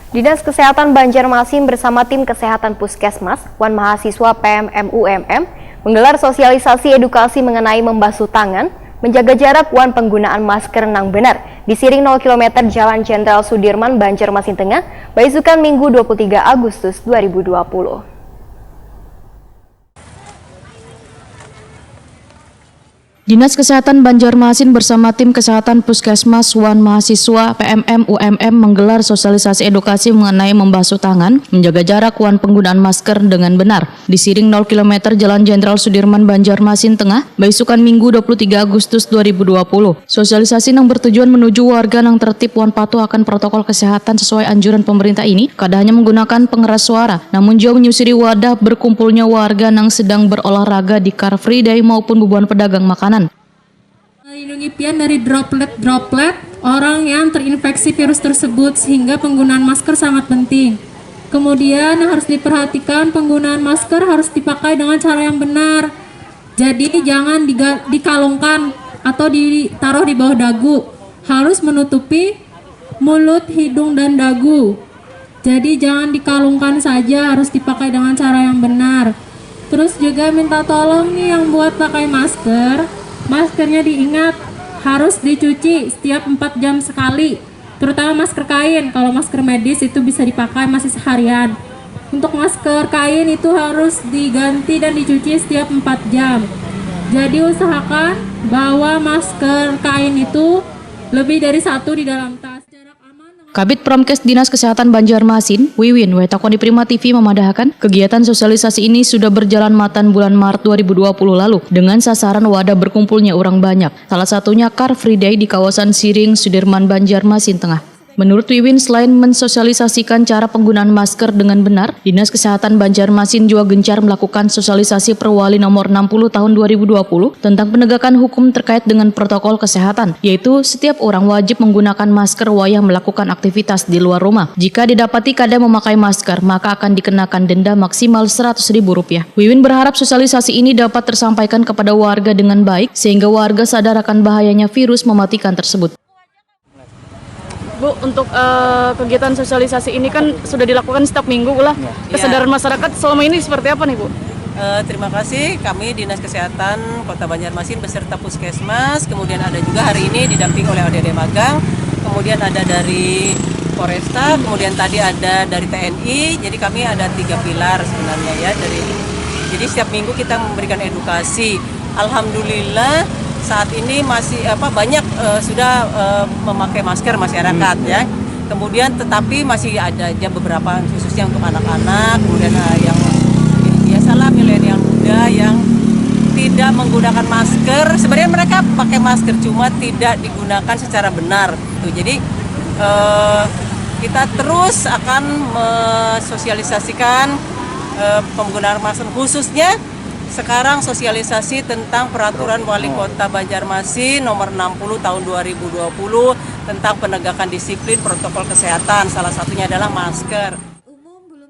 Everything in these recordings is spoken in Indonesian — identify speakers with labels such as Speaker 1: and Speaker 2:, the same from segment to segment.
Speaker 1: Dinas Kesehatan Banjarmasin bersama tim kesehatan Puskesmas, Wan Mahasiswa PMMUMM, menggelar sosialisasi edukasi mengenai membasuh tangan, menjaga jarak wan penggunaan masker nang benar di Siring 0 km Jalan Jenderal Sudirman, Banjarmasin Tengah, Baisukan Minggu 23 Agustus 2020.
Speaker 2: Dinas Kesehatan Banjarmasin bersama tim kesehatan Puskesmas Wan Mahasiswa PMMUMM menggelar sosialisasi edukasi mengenai membasuh tangan, menjaga jarak wan penggunaan masker dengan benar di Siring 0 km Jalan Jenderal Sudirman, Banjarmasin Tengah, Baisukan Minggu 23 Agustus 2020. Sosialisasi yang bertujuan menuju warga yang tertib wan patuh akan protokol kesehatan sesuai anjuran pemerintah ini, kada hanya menggunakan pengeras suara, namun juga menyusuri wadah berkumpulnya warga yang sedang berolahraga di Car Free Day maupun bubuhan pedagang makanan.
Speaker 3: Melindungi pian dari droplet orang yang terinfeksi virus tersebut, sehingga penggunaan masker sangat penting. Kemudian harus diperhatikan penggunaan masker harus dipakai dengan cara yang benar. Jadi jangan dikalungkan atau ditaruh di bawah dagu. Harus menutupi mulut, hidung, dan dagu. Jadi jangan dikalungkan saja, harus dipakai dengan cara yang benar. Terus juga minta tolong nih yang buat pakai masker. Maskernya diingat harus dicuci setiap 4 jam sekali, terutama masker kain. Kalau masker medis itu bisa dipakai masih seharian. Untuk masker kain itu harus diganti dan dicuci setiap 4 jam. Jadi usahakan bawa masker kain itu lebih dari 1 di dalam tas.
Speaker 2: Kabid Promkes Dinas Kesehatan Banjarmasin, Wiwin Wetakoni Prima TV memadahkan kegiatan sosialisasi ini sudah berjalan matan bulan Maret 2020 lalu dengan sasaran wadah berkumpulnya orang banyak. Salah satunya Car Free Day di kawasan Siring, Sudirman, Banjarmasin Tengah. Menurut Wiwin, selain mensosialisasikan cara penggunaan masker dengan benar, Dinas Kesehatan Banjarmasin juga gencar melakukan sosialisasi Perwali nomor 60 tahun 2020 tentang penegakan hukum terkait dengan protokol kesehatan, yaitu setiap orang wajib menggunakan masker wayah melakukan aktivitas di luar rumah. Jika didapati kada memakai masker, maka akan dikenakan denda maksimal Rp100.000. Wiwin berharap sosialisasi ini dapat tersampaikan kepada warga dengan baik, sehingga warga sadar akan bahayanya virus mematikan tersebut.
Speaker 4: Bu, untuk kegiatan sosialisasi ini kan sudah dilakukan setiap minggu lah. Kesadaran masyarakat selama ini seperti apa nih, Bu?
Speaker 5: Terima kasih, kami Dinas Kesehatan Kota Banjarmasin beserta Puskesmas, kemudian ada juga hari ini didampingi oleh ODD Magang, kemudian ada dari Polresta, kemudian tadi ada dari TNI. Jadi kami ada 3 pilar sebenarnya ya. Jadi setiap minggu kita memberikan edukasi. Alhamdulillah saat ini masih banyak sudah memakai masker masyarakat ya. Kemudian tetapi masih ada aja beberapa khususnya untuk anak-anak, kemudian yang biasalah milenial muda yang tidak menggunakan masker. Sebenarnya mereka pakai masker cuma tidak digunakan secara benar. Jadi kita terus akan mensosialisasikan penggunaan masker, khususnya sekarang sosialisasi tentang peraturan Wali Kota Banjarmasin nomor 60 tahun 2020 tentang penegakan disiplin protokol kesehatan, salah satunya adalah masker.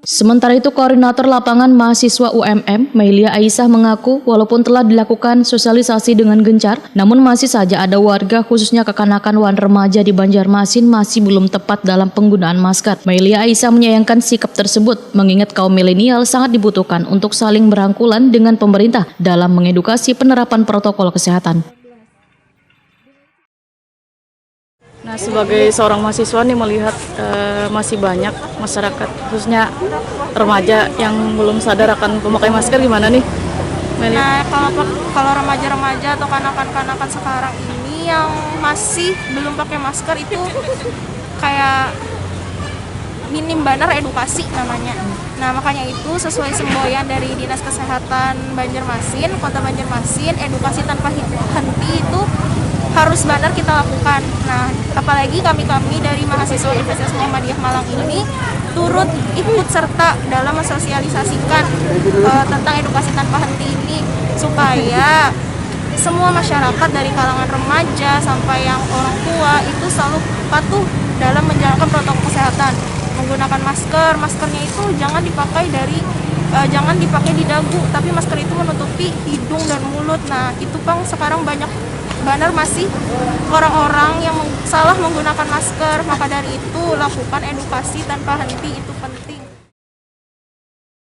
Speaker 2: Sementara itu, Koordinator Lapangan Mahasiswa UMM, Mailia Aisyah mengaku walaupun telah dilakukan sosialisasi dengan gencar, namun masih saja ada warga khususnya kekanakan wan remaja di Banjarmasin masih belum tepat dalam penggunaan masker. Mailia Aisyah menyayangkan sikap tersebut, mengingat kaum milenial sangat dibutuhkan untuk saling berangkulan dengan pemerintah dalam mengedukasi penerapan protokol kesehatan.
Speaker 4: Nah, sebagai seorang mahasiswa nih melihat masih banyak masyarakat, khususnya remaja yang belum sadar akan memakai masker, gimana nih, Meli?
Speaker 6: Nah, kalau remaja-remaja atau kanakan-kanakan sekarang ini yang masih belum pakai masker itu kayak minim banar edukasi namanya. Nah, makanya itu sesuai semboyan dari Dinas Kesehatan Banjarmasin, Kota Banjarmasin, edukasi tanpa henti itu harus benar kita lakukan. Nah, apalagi kami dari mahasiswa Universitas Muhammadiyah Malang ini turut ikut serta dalam mensosialisasikan tentang edukasi tanpa henti ini supaya semua masyarakat dari kalangan remaja sampai yang orang tua itu selalu patuh dalam menjalankan protokol kesehatan, menggunakan masker. Maskernya itu jangan dipakai di dagu, tapi masker itu menutupi hidung dan mulut. Nah, itu Bang sekarang banyak benar masih orang-orang yang salah menggunakan masker. Maka dari itu lakukan edukasi tanpa henti, itu penting.